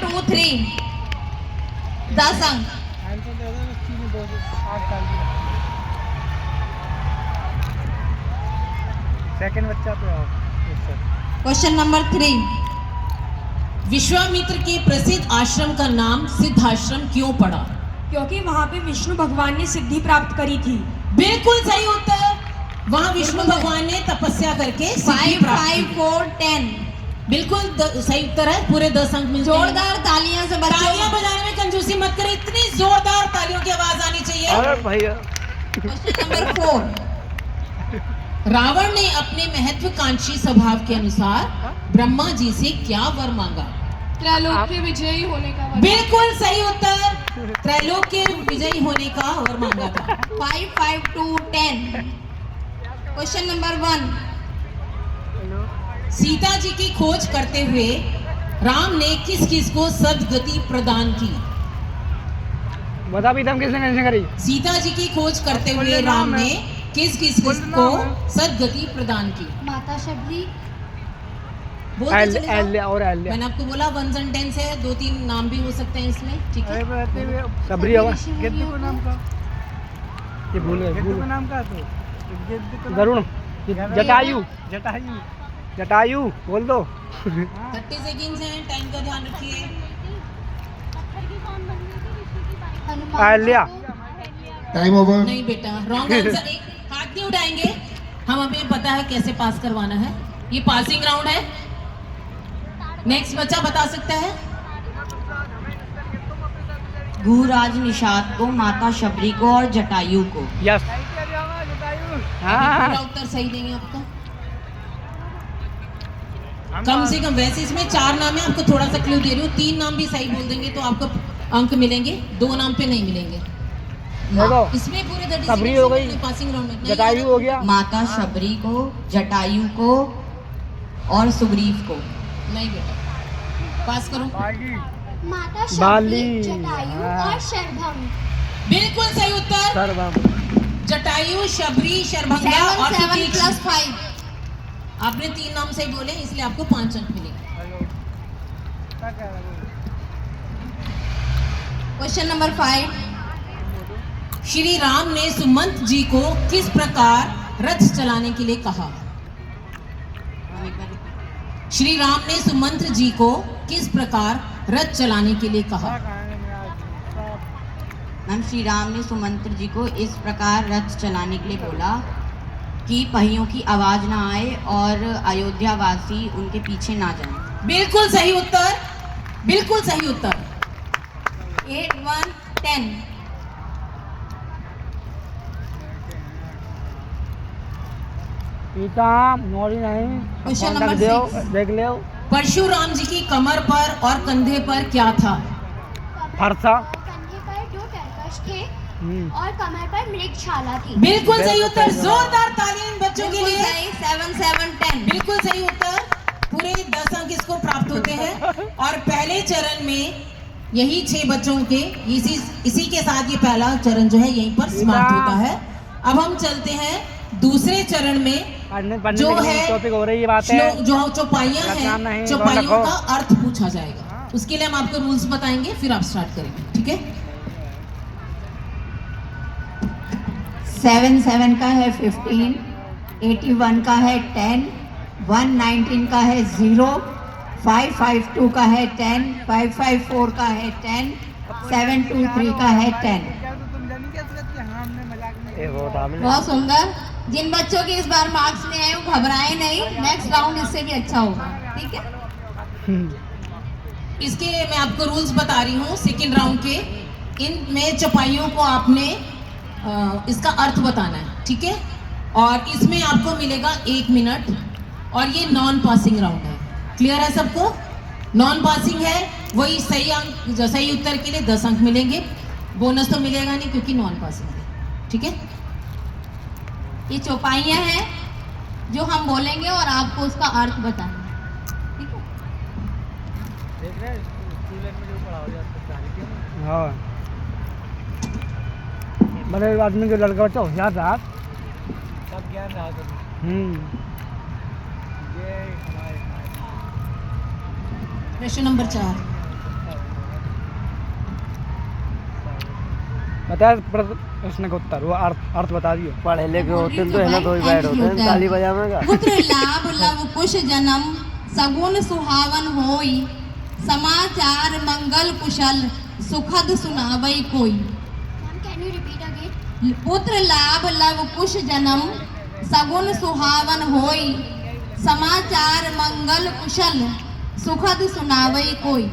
2 3 10 अंक। सेकंड बच्चा पे आओ। क्वेश्चन नंबर 3, विश्वामित्र के प्रसिद्ध आश्रम का नाम सिद्धाश्रम क्यों पड़ा? क्योंकि वहाँ पे विष्णु भगवान ने सिद्धि प्राप्त करी थी। बिल्कुल सही उत्तर। वहाँ विष्णु भगवान ने तपस्या करके सिद्धि 5 प्राप्त 5 की। 4 10। बिल्कुल सही उत्तर है। पूरे 10 अंक मिलते हैं। जोरदार तालियां से बच्चों तालियां बजाने में कंजूसी मत करें, इतनी जोरदार तालियों की आवाज आनी चाहिए। अरे भैया क्वेश्चन नंबर 4, रावण ने अपने महत्वाकांक्षी स्वभाव के अनुसार ब्रह्मा जी से क्या वर मांगा? त्रैलोक के विजयी होने का वर। बिल्कुल सही उत्तर। त्रैलोक के विजयी होने का वर मांगा था। 5 5 2 10। क्वेश्चन नंबर 1, सीता जी की खोज करते हुए राम ने किस किस को सद्गति प्रदान की? बता भी तुम किसने कैसे करी? सीता जी की खोज करते हुए राम ने किस किस को सद्गति प्रदान की? माता शबरी। बोलते चले जाओ। एल और एल मैंने आपको बोला 1 and 10 है, 2-3 नाम भी हो सकते हैं इसमें, ठीक है? सबरी होगा। कितने को नाम का? ये भूल गए। कितने को नाम का तो? गरुड़। जटायु। जटायु। जटायु बोल दो। 30 सेकंड्स हैं, टाइम का ध्यान रखिए। अहल्या। Time over. नहीं बेटा, रॉन्ग आंसर। एक हाथ नहीं उठाएंगे, हम हमें पता है कैसे पास करवाना है। ये पासिंग राउंड है। नेक्स्ट बच्चा बता सकता है? भूराज निषाद को, माता शबरी को और जटायु को। यस। पूरा उत्तर सही नहीं है आपका। कम से कम वैसे इसमें 4 नाम है, आपको थोड़ा सा क्लू दे रही हूँ। 3 नाम भी सही बोल देंगे तो आपको अंक मिलेंगे, 2 नाम पे नहीं मिलेंगे। देखो इसमें पूरे 30 सबरी हो गई, पासिंग राउंड में। जटायु हो गया। माता शबरी को, जटायु को और सुग्रीव को। नहीं बेटा, पास करो। माता बाली। शबरी, जटायु और शरभंग। बिल्कुल सही उत्तर। सर्वम। जटायु, शबरी, शरभंगा 7 और 7 सुतीक्ष्ण। प्लस 5। आपने 3 नाम सही बोले, इसलिए आपको 5 अंक मिलेंगे। क्वेश्चन नंबर 5, श्री राम ने सुमंत जी को किस प्रकार रथ चलाने के लिए कहा? श्री राम ने सुमंत जी को किस प्रकार रथ चलाने के लिए कहा? मैम, श्री राम ने सुमंत्र जी को इस प्रकार रथ चलाने के लिए बोला कि पहियों की आवाज ना आए और अयोध्यावासी उनके पीछे ना जाएं। बिल्कुल सही उत्तर। बिल्कुल सही उत्तर। 8 1 10। पीता मोरी नहीं। क्वेश्चन नंबर देख 6, देख ले। परशुराम जी की कमर पर और कंधे पर क्या था? फरसा। कंधे पर 2 तरकश थे हम्म। और कमर पर मृगशाला थी। बिल्कुल सही उत्तर। जोरदार तालियां इन बच्चों के बिल्कुल लिए। सही। 7 7 10। बिल्कुल सही उत्तर। पूरे 10 अंक इसको प्राप्त होते हैं। और पहले चरण में यही 6 बच्चों के इसी के साथ ये पहला चरण जो है यहीं पर समाप्त होता है। अब हम चलते हैं दूसरे चरण में, जो है टॉपिक हो रही है बात है। जो चौपाइयां लगाम नहीं, हैं, चौपाइयों रखो। का अर्थ पूछा जाएगा। उसके लिए हम आपको रूल्स बताएंगे, फिर आप स्टार्ट करेंगे, ठीक है? 7 7 का है 15, 81 का है 10, 119 का है 0, 552 का है 10, 554 का है 10, 723 का है 10। बहुत सुंदर। जिन बच्चों के इस बार मार्क्स नहीं आए वो घबराए नहीं, नेक्स्ट राउंड इससे भी अच्छा होगा, ठीक है? इसके मैं आपको रूल्स बता रही हूँ सेकेंड राउंड के। इनमें चौपाइयों को आपने इसका अर्थ बताना है, ठीक है? और इसमें आपको मिलेगा 1 मिनट। और ये नॉन पासिंग राउंड है। क्लियर है सबको? नॉन पासिंग है, वही सही अंक, सही उत्तर के लिए 10 अंक मिलेंगे। बोनस तो मिलेगा नहीं क्योंकि नॉन पासिंग है, ठीक है? ये चौपाइयाँ हैं जो हम बोलेंगे और आपको उसका अर्थ बताएंगे, ठीक है? देख रहे हैं स्टूडेंट में जो पढ़ा हो जाता है। हाँ, बड़े आदमी जो लड़का बच्चा होशियार रहा, सब ज्ञान रहा कभी। ये हमारे प्रश्न नंबर 4, बता प्रश्न का उत्तर वो अर्थ बता दियो। पढ़े लिखे होते तो है ना, तो ही बैठ होते हैं ताली बजावेगा। पुत्र लाभ लव कुश जन्म सगुन सुहावन होई, समाचार मंगल कुशल सुखद सुनावई कोई। Ma'am can you repeat again? पुत्र लाभ लव कुश जन्म सगुन सुहावन होई, समाचार मंगल कुशल सुखद सुनावई कोई।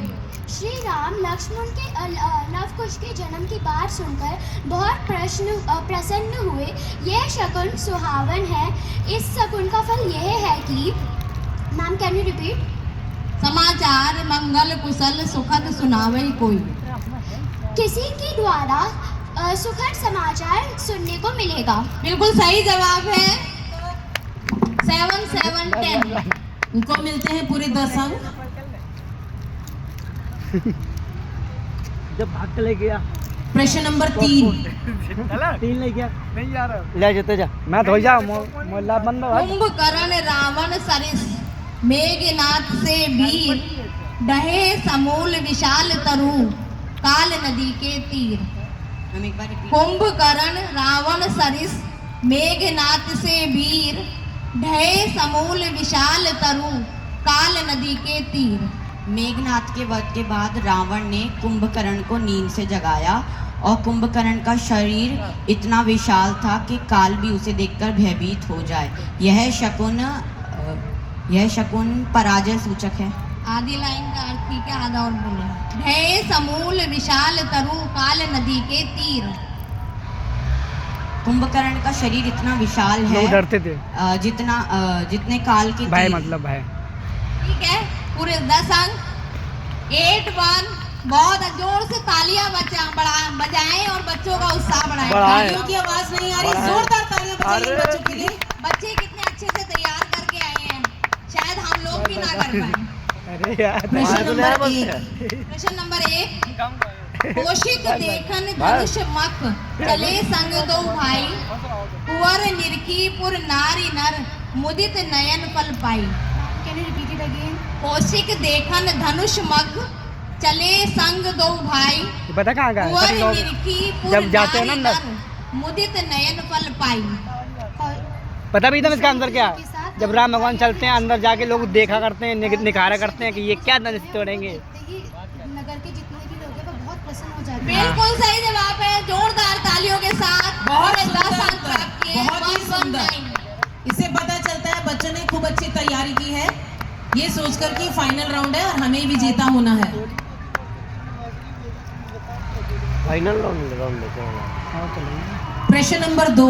श्री राम लक्ष्मण के लव कुश के जन्म की बात सुनकर बहुत प्रसन्न हुए। यह शकुन सुहावन है। इस शकुन का फल यह है कि, मैम कैन यू रिपीट? समाचार मंगल कुशल सुखद सुनावई कोई। किसी के द्वारा सुखद समाचार सुनने को मिलेगा। बिल्कुल सही जवाब है। 7 7 10 उनको मिलते हैं पूरे 10 अंक। जब भाग के ले गया प्रश्न नंबर 3। 3 ले गया नहीं जा रहा, ले जाते जा। मैं धो जा मोहल्ला बंद है। कुंभकर्ण रावण सरिस मेघनाथ से वीर, डहे समूल विशाल तरु काल नदी के तीर। हम एक बार कुंभकर्ण रावण सरिस मेघनाथ से वीर, ढहे समूल विशाल तरु काल नदी के तीर। मेघनाथ के वध के बाद रावण ने कुंभकर्ण को नींद से जगाया और कुंभकर्ण का शरीर इतना विशाल था कि काल भी उसे देखकर भयभीत हो जाए। यह शकुन पराजय सूचक है। आधी लाइन का अर्थ ठीक है, आधा और बोलना। ढहे समूल विशाल तरु काल नदी के तीर। कुंभकर्ण का शरीर इतना विशाल है, लोग डरते थे जितने काल के भाई, तीर। मतलब भाई। ठीक है, पूरे 10 अंक। 8 1। बहुत जोर से तालियां बजाएं और बच्चों का उत्साह बढ़ाएं। तालियों की आवाज नहीं आ रही, जोरदार तालियां बजाइए बच्चों के लिए। बच्चे कितने अच्छे से तैयार करके आए हैं, शायद हम लोग भी ना कर पाए। अरे यार प्रश्न नंबर 1। कौशिक देखन धनुष मख चले संग दो भाई, कुंवर निरखीपुर नारी नर मुदित नयन फल पाई। Can you repeat it again? Kaushik देखन धनुष मख चले संग दो भाई, पता कहाँ का कुंवर है? निरखीपुर जब जाते हैं ना नारी अंदर, नर मुदित नयन फल पाई। पता भी था इसका अंदर क्या है? जब राम भगवान चलते हैं अंदर जाके लोग देखा करते हैं, निखारा करते हैं कि ये क्या धनुष तोड़ेंगे। नगर के जितने भी लोग हैं वो बहुत प्रसन्न हो जाते हैं। बिल्कुल सही जवाब है, जोरदार तालियों के साथ। बहुत 10 अंक प्राप्त किए। बहुत ही 1 1 सुंदर। 9। इससे पता चलता है बच्चों ने खूब अच्छी तैयारी की है, ये सोचकर कि फाइनल राउंड है और हमें विजेता होना है। फाइनल राउंड प्रश्न नंबर 2।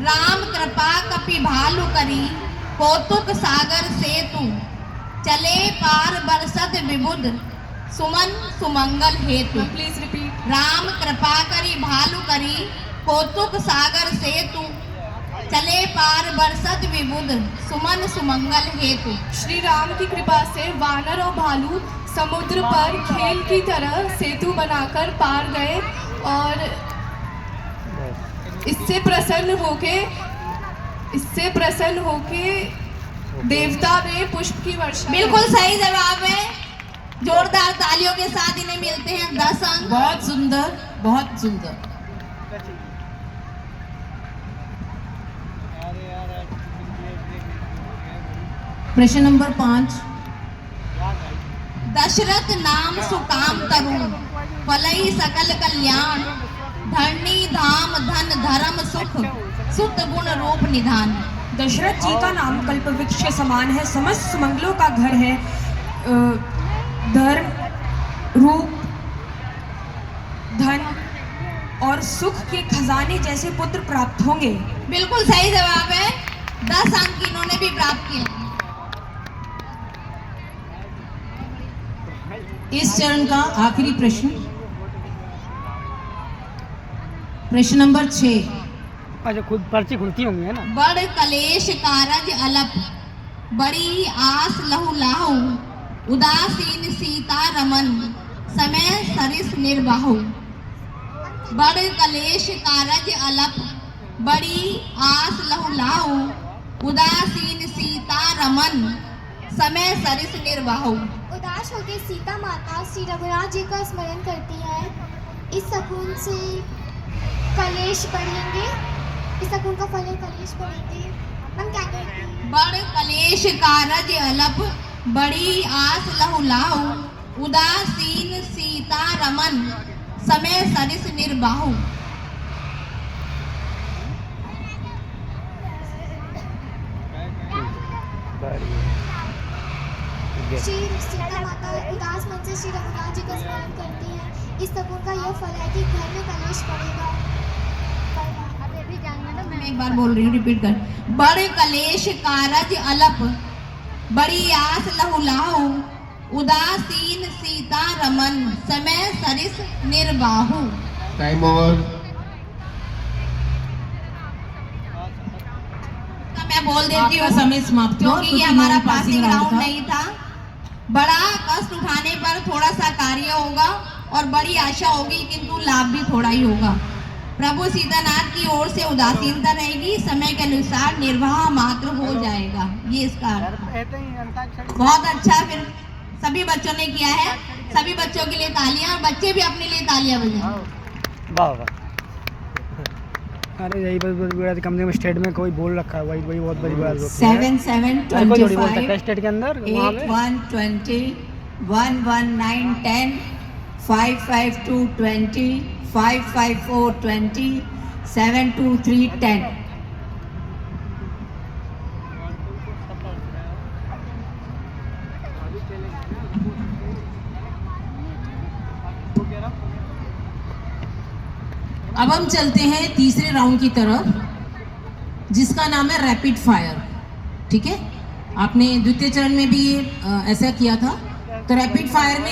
राम कृपा कपि भालु करी, कौतुक सागर सेतु चले पार बरसत विबुध सुमन सुमंगल हेतु। Please repeat. राम कृपा करी भालु करी, कौतुक सागर सेतु चले पार बरसत विबुध सुमन सुमंगल हेतु। श्री राम की कृपा से वानर और भालू समुद्र पर खेल की तरह सेतु बनाकर पार गए और इससे प्रसन्न होके देवता ने पुष्प की वर्षा। बिल्कुल सही जवाब है, जोरदार तालियों के साथ इन्हें मिलते हैं 10 अंक। बहुत सुंदर, बहुत सुंदर। प्रश्न नंबर 5। दशरथ नाम सुकाम तरुण फलई सकल कल्याण, धरणी धाम धन धर्म सुख सुत गुण रूप निधान। दशरथ जी का नाम कल्प वृक्ष के समान है, समस्त सुमंगलों का घर है। धर्म, रूप, धन और सुख के खजाने जैसे पुत्र प्राप्त होंगे। बिल्कुल सही जवाब है, 10 अंक इन्होंने भी प्राप्त किए। इस चरण का आखिरी प्रश्न, प्रश्न नंबर 6। अच्छा, खुद पर्ची खुलती होंगी है ना। बड़ कलेश कारज अलप, बड़ी आस लहु लाहु, उदासीन सीता रमन समय सरिस निर्बाहु। बड़ कलेश कारज अलप, बड़ी आस लहु लाहु, उदासीन सीता रमन समय सरिस निर्बाहु। उदास होकर सीता माता श्री रघुनाथ जी का स्मरण करती है इस शकुन से कलेश पढ़ेंगे। इस शकुन का फल है कलेश पढ़ेंगे। हम क्या करेंगे? बड़ कलेश कारज अलप, बड़ी आस लहुलाहु, उदासीन सीता रमन, समय सरिस निर्बाहु। श्री सीता माता उदास मन से श्री रघुनाथ जी का स्मरण करती हैं। इस शकुन का यह फल है कि घर में कलेश पड़ेगा। मैं एक बार बोल रही हूँ, रिपीट कर। बड़ कलेश कारज अलप, बड़ी आस लहुलाहु, उदासीन सीता रमन, समय सरिस निर्बाहु। Time over. मैं बोल देती आपका हूँ समय समाप्त हुआ, क्योंकि ये क्योंकि हमारा no passing passing round round था। नहीं था। बड़ा कष्ट उठाने पर थोड़ा सा कार्य होगा और बड़ी आशा होगी किंतु लाभ भी थोड़ा ही होगा। प्रभु सीतानाथ की ओर से उदासीनता रहेगी, समय के अनुसार निर्वाह मात्र हो जाएगा। ये इसका अर्थ। बहुत अच्छा। फिर सभी बच्चों ने किया है, सभी बच्चों के लिए तालियां, और बच्चे भी अपने लिए तालियां बजाएं। वाह वाह। अरे यही बस बड़ा कंपनी में स्टेट में कोई बोल रखा है, वही बहुत बड़ी बात होती है। 7 7 कोई थोड़ी बोलता है 25 स्टेट के अंदर वहाँ 8 पे 1 20 1 1 9 10 5 5 2 20 5 5 4 20 7 2 3 10। अब हम चलते हैं तीसरे राउंड की तरफ, जिसका नाम है रैपिड फायर। ठीक है, आपने द्वितीय चरण में भी ये ऐसा किया था। तो रैपिड फायर में